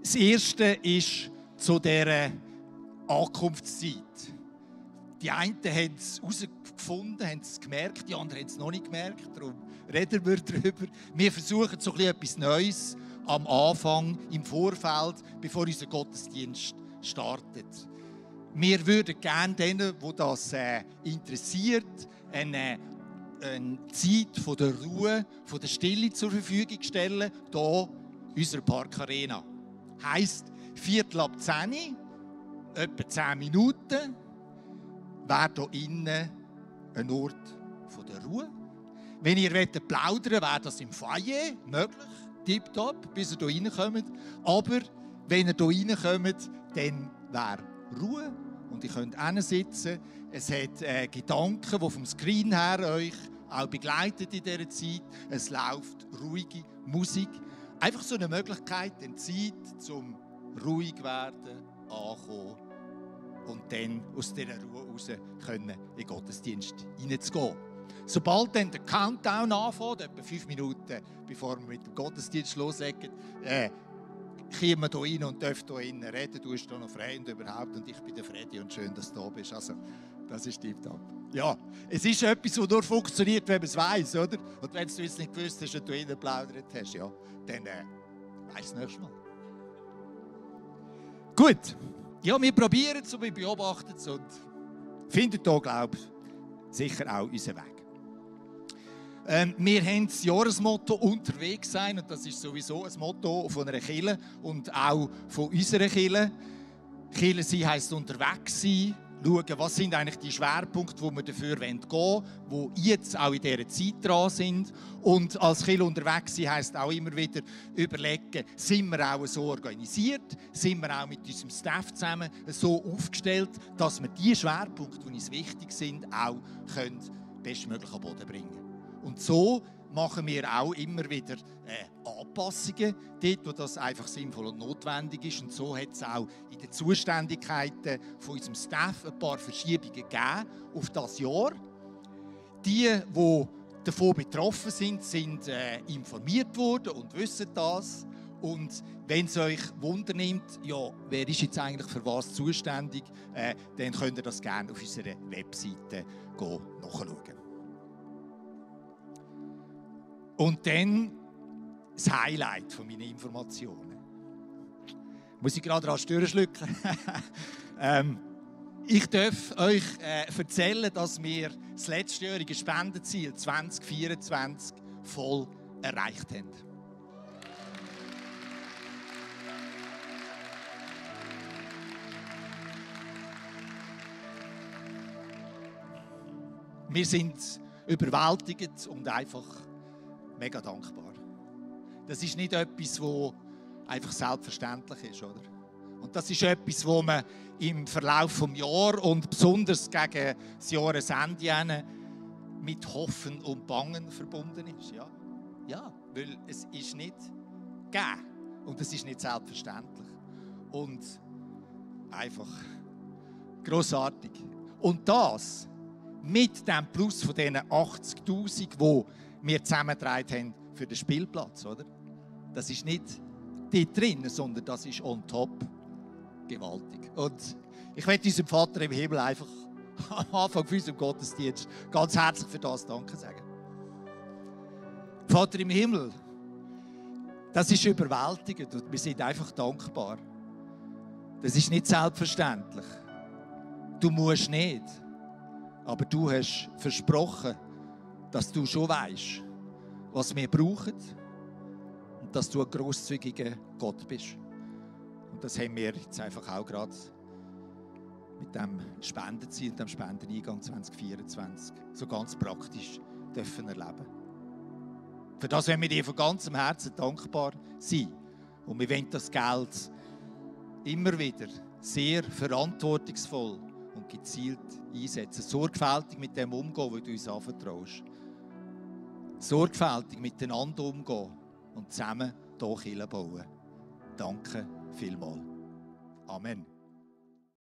Das Erste ist zu dieser Ankunftszeit. Die einen haben es herausgefunden, haben es gemerkt, die anderen haben es noch nicht gemerkt. Darum reden wir darüber. Wir versuchen so etwas Neues am Anfang, im Vorfeld, bevor unser Gottesdienst startet. Wir würden gerne denen, die das interessiert, eine Zeit von der Ruhe, von der Stille zur Verfügung stellen, hier in unserer Parkarena. Heisst, 9:45, etwa 10 Minuten, wäre hier innen ein Ort von der Ruhe. Wenn ihr plaudern wollt, wäre das im Foyer möglich, tipptopp, bis ihr hier reinkommt. Aber wenn ihr hier reinkommt, dann wäre Ruhe und ihr könnt hinsitzen. Es hat Gedanken, die vom Screen her euch auch begleitet in dieser Zeit. Es läuft ruhige Musik. Einfach so eine Möglichkeit, eine Zeit zum ruhig werden, ankommen und dann aus dieser Ruhe heraus in den Gottesdienst hineinzugehen. Sobald dann der Countdown anfängt, etwa 5 Minuten bevor wir mit dem Gottesdienst loslegen, kommen wir hier rein und dürfen hier reden. Du bist hier noch frei und überhaupt. Und ich bin der Freddy und schön, dass du da bist. Also, das ist tipptopp. Ja, es ist etwas, das nur funktioniert, wenn man es weiss, oder? Und wenn du es nicht gewusst hast und du hier geplaudert hast, ja, dann weiss du das nächste Mal. Gut. Ja, wir probieren es und wir beobachten es und finden hier, glaube ich, sicher auch unseren Weg. Wir haben das Jahresmotto «Unterwegs sein» und das ist sowieso ein Motto von einer Kirche und auch von unserer Kirche. Kirche sein heisst unterwegs sein, schauen, was sind eigentlich die Schwerpunkte, wo wir dafür gehen wollen, die jetzt auch in dieser Zeit dran sind. Und als Kirche unterwegs sein heisst auch immer wieder überlegen, sind wir auch so organisiert, sind wir auch mit unserem Staff zusammen so aufgestellt, dass wir die Schwerpunkte, die uns wichtig sind, auch bestmöglich an den Boden bringen können. Und so machen wir auch immer wieder Anpassungen, dort, wo das einfach sinnvoll und notwendig ist. Und so hat es auch in den Zuständigkeiten von unserem Staff ein paar Verschiebungen gegeben auf das Jahr. Die davon betroffen sind, sind informiert worden und wissen das. Und wenn es euch Wunder nimmt, ja, wer ist jetzt eigentlich für was zuständig, dann könnt ihr das gerne auf unserer Webseite nachschauen. Und dann das Highlight von meinen Informationen. Muss ich gerade rasch durchschlucken? Ich darf euch erzählen, dass wir das letztjährige Spendenziel 2024 voll erreicht haben. Wir sind überwältigt und einfach mega dankbar. Das ist nicht etwas, das einfach selbstverständlich ist, oder? Und das ist etwas, wo man im Verlauf des Jahres und besonders gegen das Jahresende mit Hoffen und Bangen verbunden ist. Ja, ja, weil es ist nicht gegeben und es ist nicht selbstverständlich. Und einfach grossartig. Und das mit dem Plus von diesen 80'000, die wir zusammengetragen haben für den Spielplatz, oder? Das ist nicht dort drin, sondern das ist on top. Gewaltig. Und ich möchte unserem Vater im Himmel einfach am Anfang von unserem Gottesdienst ganz herzlich für das Danke sagen. Vater im Himmel, das ist überwältigend und wir sind einfach dankbar. Das ist nicht selbstverständlich. Du musst nicht, aber du hast versprochen, dass du schon weißt, was wir brauchen und dass du ein grosszügiger Gott bist. Und das haben wir jetzt einfach auch gerade mit dem Spendenziel, dem Spendeneingang 2024 so ganz praktisch dürfen erleben. Für das wollen wir dir von ganzem Herzen dankbar sein. Und wir wollen das Geld immer wieder sehr verantwortungsvoll und gezielt einsetzen. Sorgfältig mit dem umgehen, was du uns anvertraust. Sorgfältig miteinander umgehen und zusammen hier Kirche bauen. Danke vielmals. Amen.